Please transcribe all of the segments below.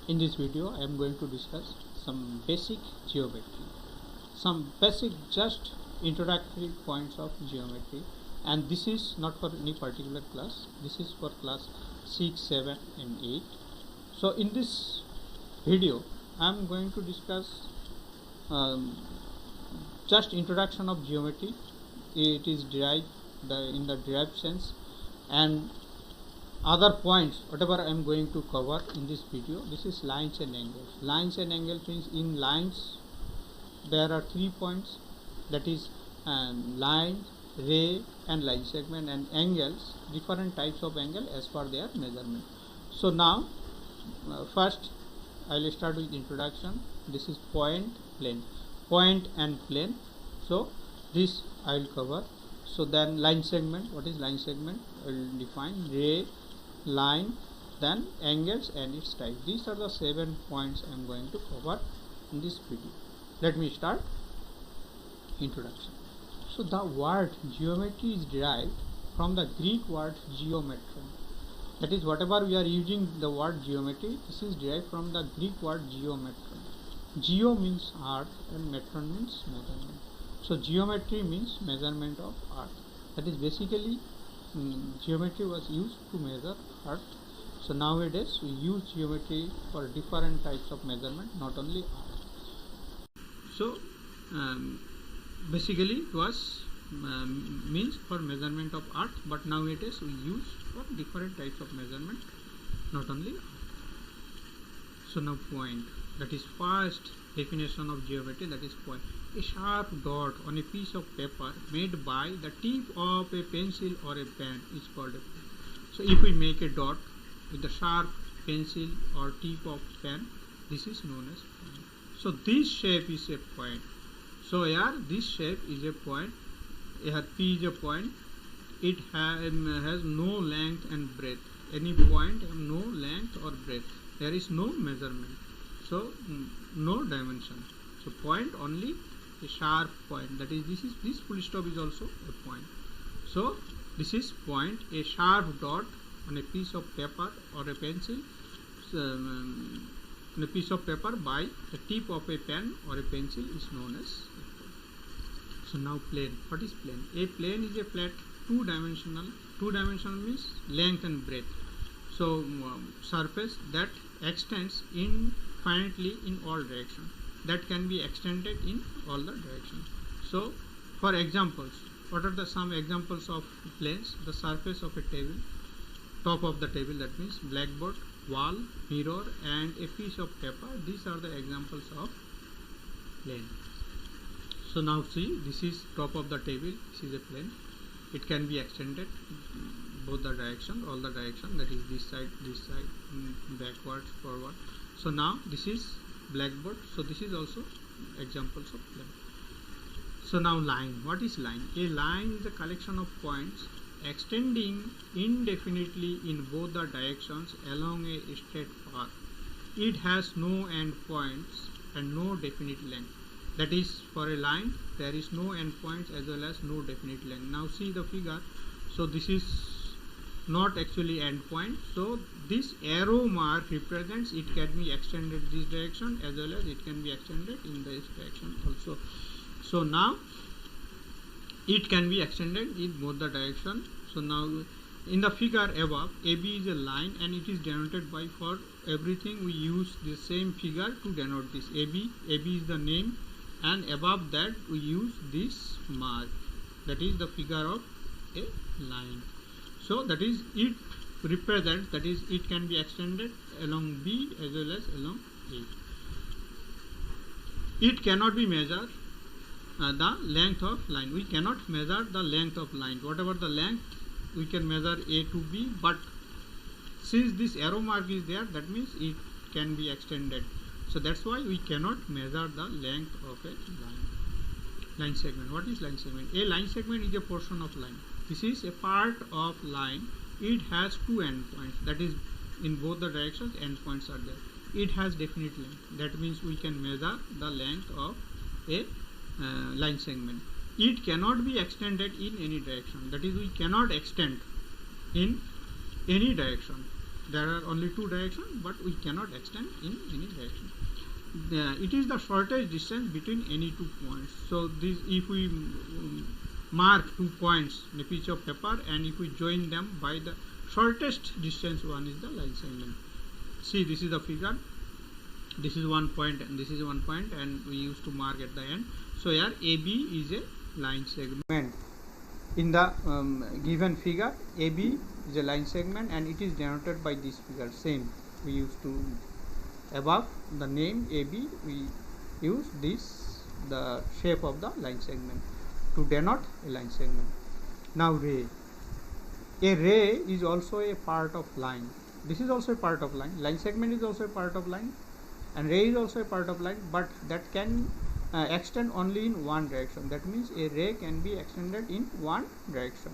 In this video, I am going to discuss some basic geometry, some basic just introductory points of geometry, and this is not for any particular class. This is for class 6, 7 and 8. So in this video, I am going to discuss just introduction of geometry. It is derived in the derived sense, and other points whatever I am going to cover in this video. This is lines and angles. Lines and angles means in lines there are 3 points, that is line, ray and line segment, and angles, different types of angle as per their measurement. So now first I will start with introduction. This is point, plane, point and plane. So this I will cover. So then line segment, what is line segment? I will define ray, line, then angles and its type. These are the 7 points I am going to cover in this video. Let me start introduction. So the word geometry is derived from the Greek word geometron. That is, whatever we are using the word geometry, this is derived from the Greek word geometron. Geo means earth and metron means measurement. So geometry means measurement of earth. That is basically geometry was used to measure earth. So nowadays we use geometry for different types of measurement, not only earth. So basically it was means for measurement of earth, but nowadays we use for different types of measurement, not only earth. So now point, that is first definition of geometry, that is point. A sharp dot on a piece of paper made by the tip of a pencil or a pen is called a point. So if we make a dot with the sharp pencil or tip of pen, this is known as point. So this shape is a point. So here this shape is a point. Here P is a point. It has no length and breadth. Any point have no length or breadth. There is no measurement. So no dimension. So point only a sharp point. That is, this full stop is also a point. So this is point, a sharp dot on a piece of paper or a pencil, on a piece of paper by the tip of a pen or a pencil is known as a point. So now plane. What is plane? A plane is a flat two-dimensional. Two-dimensional means length and breadth. So surface that extends infinitely in all directions. That can be extended in all the directions. So for examples, what are the some examples of planes? The surface of a table, top of the table, that means blackboard, wall, mirror and a piece of paper. These are the examples of plane. So now see, this is top of the table, this is a plane. It can be extended both the direction, all the direction, that is this side, backwards, forward. So now this is blackboard. So this is also examples of plane. So now line. What is line? A line is a collection of points extending indefinitely in both the directions along a straight path. It has no end points and no definite length. That is, for a line there is no end points as well as no definite length. Now see the figure. So this is not actually end point. So this arrow mark represents it can be extended this direction as well as it can be extended in this direction also. So now it can be extended in both the direction. So now in the figure above, AB is a line and it is denoted by, for everything we use the same figure to denote this. AB is the name, and above that we use this mark, that is the figure of a line. So that is, it represents, that is, it can be extended along B as well as along A. It cannot be measured the length of line. We cannot measure the length of line. Whatever the length, we can measure A to B, but since this arrow mark is there, that means it can be extended. So that's why we cannot measure the length of a line. Line segment. What is line segment? A line segment is a portion of line. This is a part of line. It has two endpoints. That is, in both the directions endpoints are there. It has definite length. That means we can measure the length of a line segment. It cannot be extended in any direction. That is, we cannot extend in any direction. there are only two directions, but we cannot extend in any direction. It is the shortest distance between any two points. So this, if we mark 2 points in a piece of paper, and if we join them by the shortest distance, one is the line segment. See, this is the figure. This is 1 point and this is 1 point, and we used to mark at the end. So here AB is a line segment. In the given figure, AB is a line segment, and it is denoted by this figure. Same, we used to, above the name AB, we use this, the shape of the line segment, to denote a line segment. Now ray. A ray is also a part of line. This is also a part of line. Line segment is also a part of line, and ray is also a part of line, but that can extend only in one direction. That means a ray can be extended in one direction.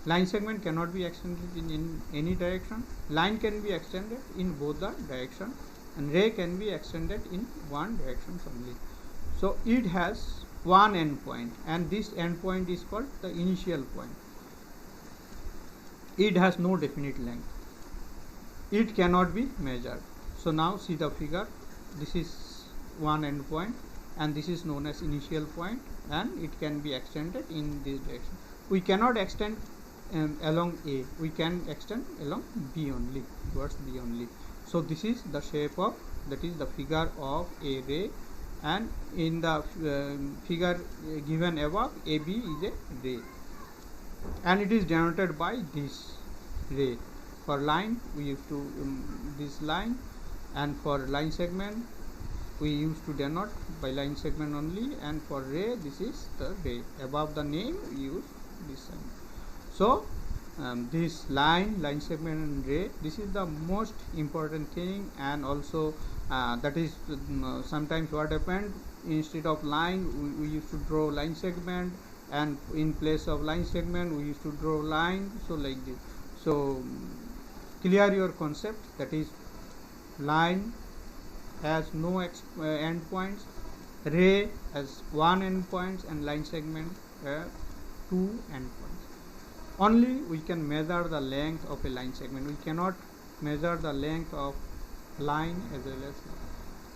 Line segment cannot be extended in any direction. Line can be extended in both the direction, and ray can be extended in one direction only. So it has one endpoint, and this endpoint is called the initial point. It has no definite length. It cannot be measured. So now see the figure. This is one endpoint, and this is known as initial point, and it can be extended in this direction. We cannot extend along A. We can extend along B only, towards B only. So this is the shape of, that is the figure of a ray, and in the figure given above, AB is a ray, and it is denoted by this ray. For line, we used to this line, and for line segment, we used to denote by line segment only, and for ray, this is the ray. Above the name, we use this sign. So this line segment and ray, this is the most important thing, and also that is sometimes what happened, instead of line, we used to draw line segment, and in place of line segment, we used to draw line. So like this. So clear your concept, that is line has no end points, ray has one end points, and line segment two end points. Only we can measure the length of a line segment. We cannot measure the length of line as well as line.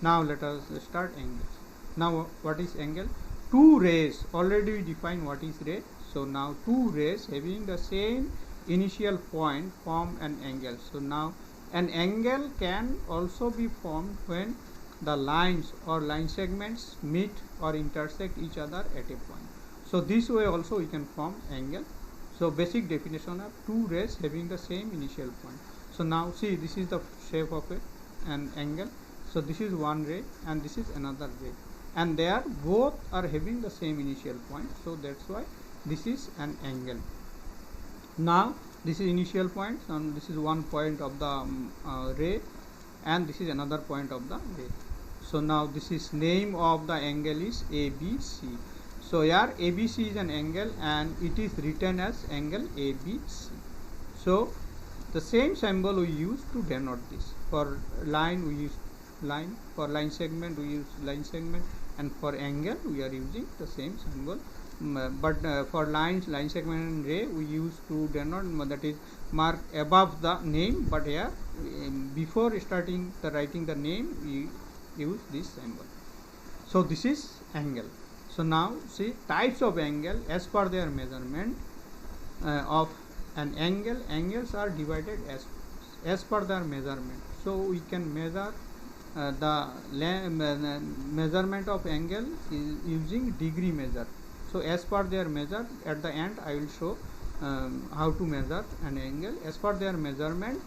Now let us start angles. Now what is angle? Two rays, already we define what is ray. So now two rays having the same initial point form an angle. So now an angle can also be formed when the lines or line segments meet or intersect each other at a point. So this way also we can form angle. So basic definition of two rays having the same initial point. So now see, this is the shape of an angle. So this is one ray and this is another ray, and they are both are having the same initial point. So that's why this is an angle. Now this is initial point, and this is one point of the ray, and this is another point of the ray. So now this is name of the angle is ABC. So here ABC is an angle, and it is written as angle ABC. So the same symbol we use to denote this. For line we use line, for line segment we use line segment, and for angle we are using the same symbol. But for line segment and ray we use to denote, that is mark above the name, but here before starting the writing the name we use this symbol. So this is angle. So now see types of angle as per their measurement of an angle. Angles are divided as per their measurement. So we can measure the measurement of angle is using degree measure. So as per their measure, at the end I will show how to measure an angle. As per their measurement,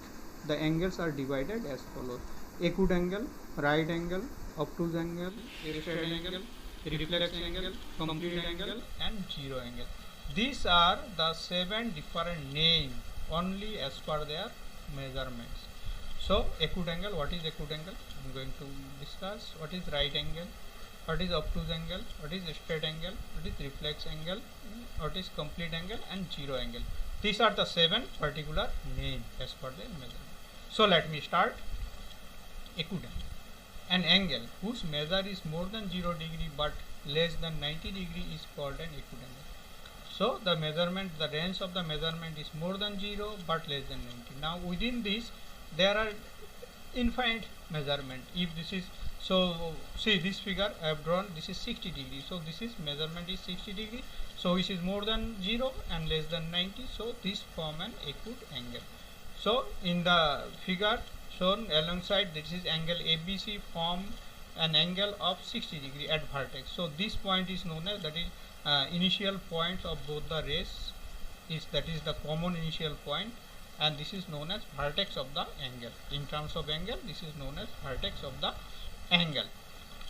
the angles are divided as follows: acute angle, right angle, obtuse angle, straight angle, reflex angle, complete angle, and zero angle. These are the 7 different names only as per their measurements. So acute angle, what is acute angle? I am going to discuss. What is right angle? What is obtuse angle? What is straight angle? What is reflex angle? What is complete angle and zero angle? These are the 7 particular names as per their measurement. So let me start. Acute angle. An angle whose measure is more than 0 degree but less than 90 degree is called an acute angle. So the measurement, the range of the measurement is more than 0 but less than 90. Now within this there are infinite measurement. If this is, so see this figure I have drawn, this is 60 degree, so this is measurement is 60 degree, so which is more than 0 and less than 90, so this form an acute angle. So in the figure shown alongside, this is angle ABC form an angle of 60 degree at vertex. So this point is known as, that is initial points of both the rays, is that is the common initial point, and this is known as vertex of the angle. In terms of angle, this is known as vertex of the angle.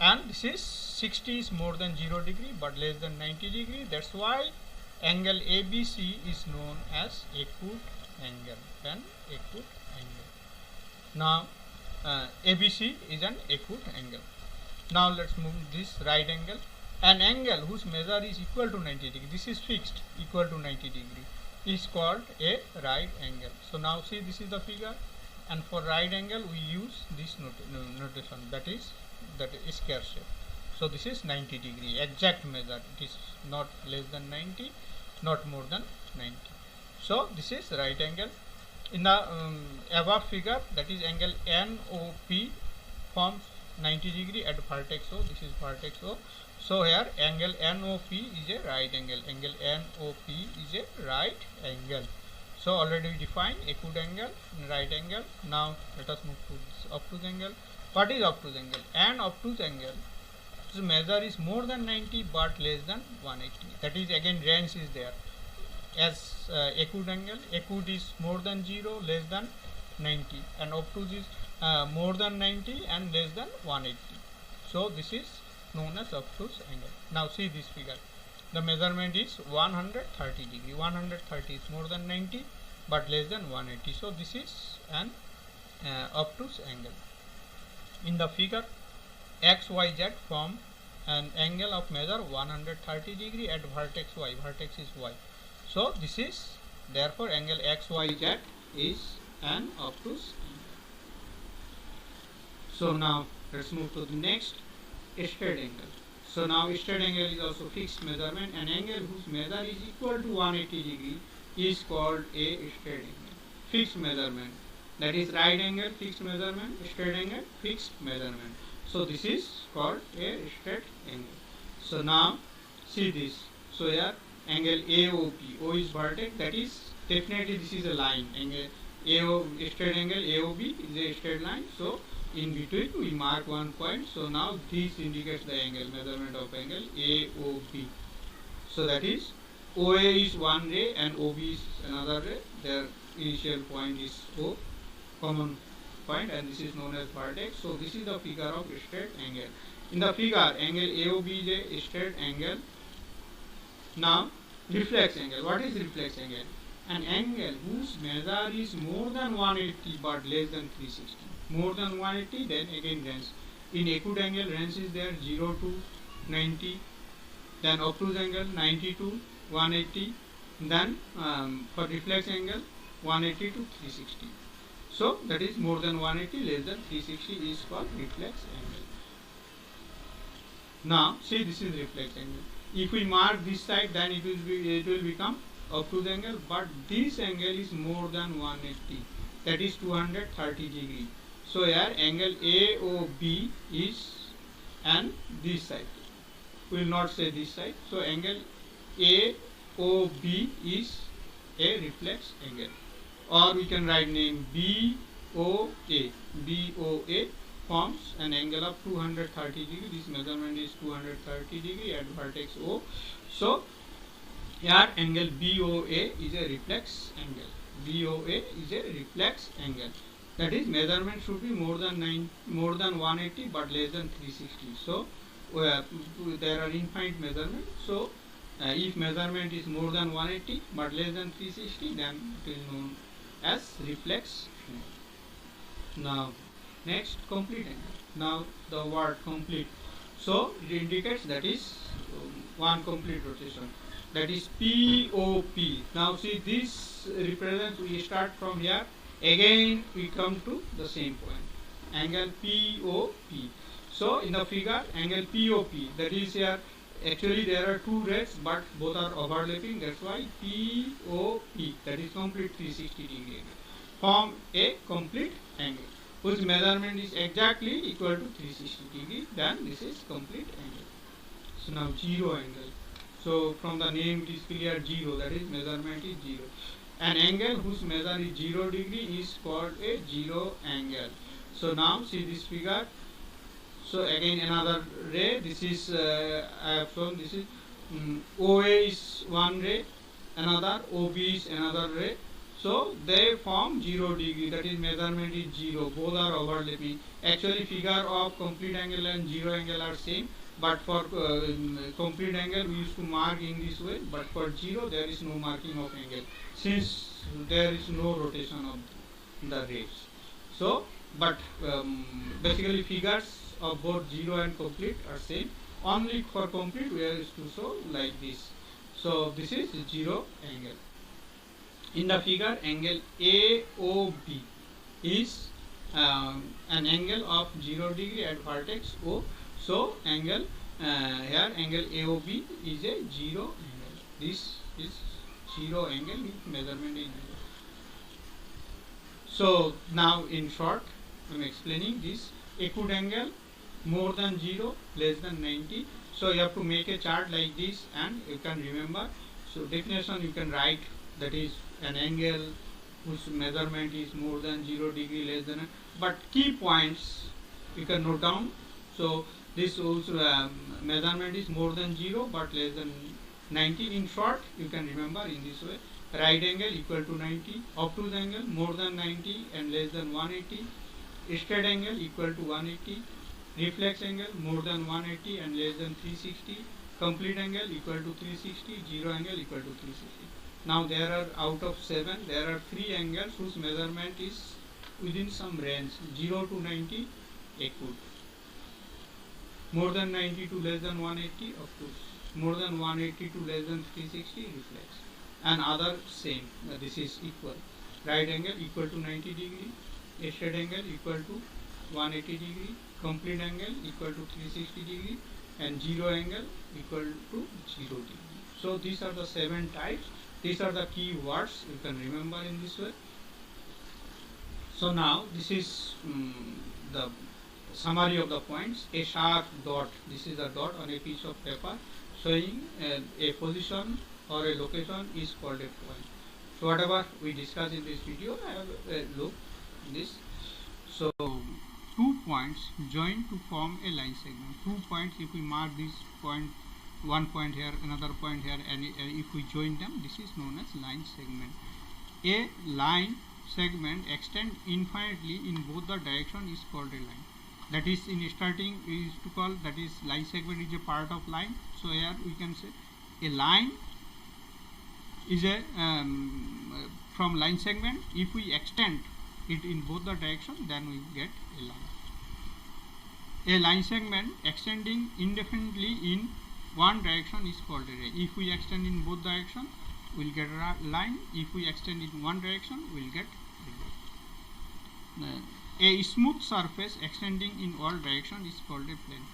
And this is 60 is more than 0 degree but less than 90 degree. That's why angle ABC is known as acute angle. An acute angle. Now ABC is an acute angle. Now let's move this right angle. An angle whose measure is equal to 90 degree, this is fixed, equal to 90 degree, is called a right angle. So now see, this is the figure, and for right angle we use this notation, that is square shape. So this is 90 degree, exact measure, it is not less than 90, not more than 90. So this is right angle. In the above figure, that is angle NOP forms 90 degree at vertex O. This is vertex O. So here angle NOP is a right angle. Angle NOP is a right angle. So already we defined acute angle, right angle. Now let us move to this obtuse angle. What is obtuse angle? An obtuse angle, its measure is more than 90 but less than 180. That is, again range is there. As acute angle, acute is more than 0, less than 90, and obtuse is more than 90 and less than 180. So this is known as obtuse angle. Now see this figure. The measurement is 130 degree. 130 is more than 90 but less than 180. So this is an obtuse angle. In the figure, XYZ form an angle of measure 130 degree at vertex Y. Vertex is Y. So this is, therefore angle XYZ is an obtuse angle. So now let's move to the next, straight angle. So now straight angle is also fixed measurement. An angle whose measure is equal to 180 degree is called a straight angle. Fixed measurement, that is right angle fixed measurement, straight angle fixed measurement. So this is called a straight angle. So now see this. So here angle AOP, O is vertex, that is definitely this is a line. Angle AO, straight angle AOB is a straight line. So in between we mark one point. So now this indicates the angle, measurement of angle AOB. So that is OA is one ray and OB is another ray. Their initial point is O, common point, and this is known as vertex. So this is the figure of straight angle. In the figure, angle AOB is a straight angle. Now reflex angle. What is reflex angle? An angle whose measure is more than 180 but less than 360. More than 180, then again range. In acute angle, range is there 0 to 90. Then obtuse angle 90 to 180. Then for reflex angle 180 to 360. So that is more than 180, less than 360 is called reflex angle. Now see, this is reflex angle. If we mark this side, then it will become obtuse angle, but this angle is more than 180, that is 230 degree. So here angle AOB is, and this side, we will not say this side. So angle AOB is a reflex angle, or we can write name BOA. BOA forms an angle of 230 degree. This measurement is 230 degree at vertex O. So here angle BOA is a reflex angle. BOA is a reflex angle. That is, measurement should be more than 180 but less than 360. So there are infinite measurements. So if measurement is more than 180 but less than 360, then it is known as reflex angle. Now next, complete angle. Now the word complete, so it indicates that is one complete rotation, that is POP. Now see, this represents, we start from here, again we come to the same point, angle POP. So in the figure, angle POP, that is here, actually there are two rays but both are overlapping, that's why POP, that is complete 360 degree angle. form a complete angle whose measurement is exactly equal to 360 degree, then this is complete angle. So now zero angle. So from the name it is clear, zero, that is measurement is zero. An angle whose measure is 0 degree is called a zero angle. So now see this figure. So again another ray. This is I have shown. This is OA is one ray, another OB is another ray. So they form 0 degree, that is measurement is 0. Both are overlapping. Actually figure of complete angle and 0 angle are same, but for complete angle we used to mark in this way, but for 0 there is no marking of angle since there is no rotation of the rays. So but basically figures of both 0 and complete are same. Only for complete we are used to show like this. So this is 0 angle. In the figure, angle AOB is an angle of 0 degree at vertex O. So angle here angle AOB is a 0 angle. This is 0 angle with measurement in 0. So now in short I am explaining this acute angle more than 0, less than 90. So you have to make a chart like this and you can remember. So definition you can write, that is an angle whose measurement is more than 0 degree, less than, but key points you can note down. So this also measurement is more than 0 but less than 90. In short you can remember in this way: right angle equal to 90, obtuse angle more than 90 and less than 180, straight angle equal to 180, reflex angle more than 180 and less than 360, complete angle equal to 360, zero angle equal to 360. Now there are out of 7 there are 3 angles whose measurement is within some range, 0 to 90 acute, more than 90 to less than 180 obtuse, more than 180 to less than 360 reflex, and other same. This is equal. Right angle equal to 90 degree, straight angle equal to 180 degree, complete angle equal to 360 degree, and zero angle equal to 0 degree. So these are the 7 types. These are the key words you can remember in this way. So now this is the summary of the points. A sharp dot, this is a dot on a piece of paper showing a position or a location is called a point. So whatever we discussed in this video, I have a look at this. So 2 points join to form a line segment. 2 points, if we mark this point, one point here, another point here, and if we join them, this is known as line segment. A line segment extend infinitely in both the direction is called a line. That is, in starting we used to call, that is, line segment is a part of line. So here we can say a line is a from line segment. If we extend it in both the direction, then we get a line. A line segment extending indefinitely in one direction is called a ray. If we extend in both directions, we will get a line. If we extend in one direction, we will get a ray. A smooth surface extending in all directions is called a plane.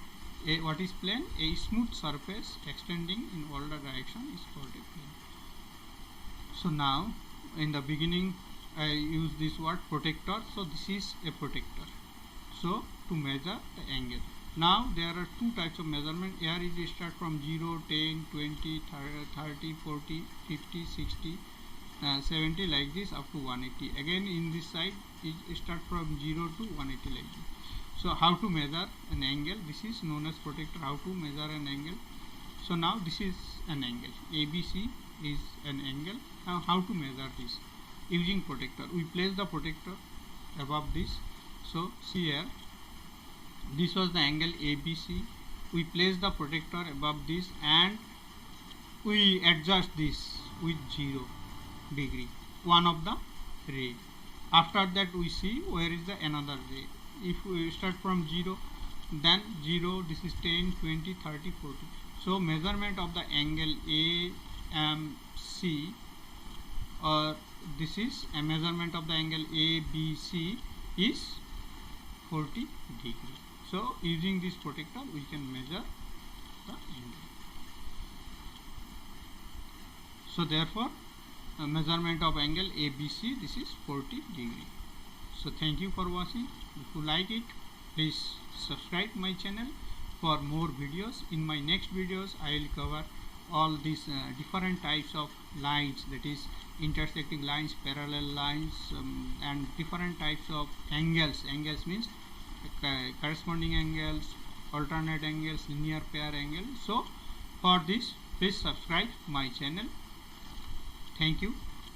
What is plane? A smooth surface extending in all the directions is called a plane. So now, in the beginning, I use this word protector. So this is a protector. So to measure the angle. Now there are 2 types of measurement. Here it start from 0, 10, 20, 30, 40, 50, 60, 70 like this up to 180. Again in this side it start from 0 to 180 like this. So how to measure an angle? This is known as protector. How to measure an angle? So now this is an angle. ABC is an angle. Now how to measure this? Using protector. We place the protector above this. So see here, this was the angle ABC. We place the protector above this and we adjust this with 0 degree, one of the ray. After that we see where is the another ray. If we start from 0, then 0, this is 10, 20, 30, 40. So measurement of the angle AMC, or this is a measurement of the angle ABC is 40 degree. So using this protector we can measure the angle. So therefore measurement of angle ABC. This is 40 degree. So thank you for watching. If you like it, please subscribe my channel for more videos. In my next videos I will cover all these different types of lines, that is intersecting lines, parallel lines, and different types of angles. Angles means corresponding angles, alternate angles, linear pair angles. So for this, please subscribe my channel. Thank you.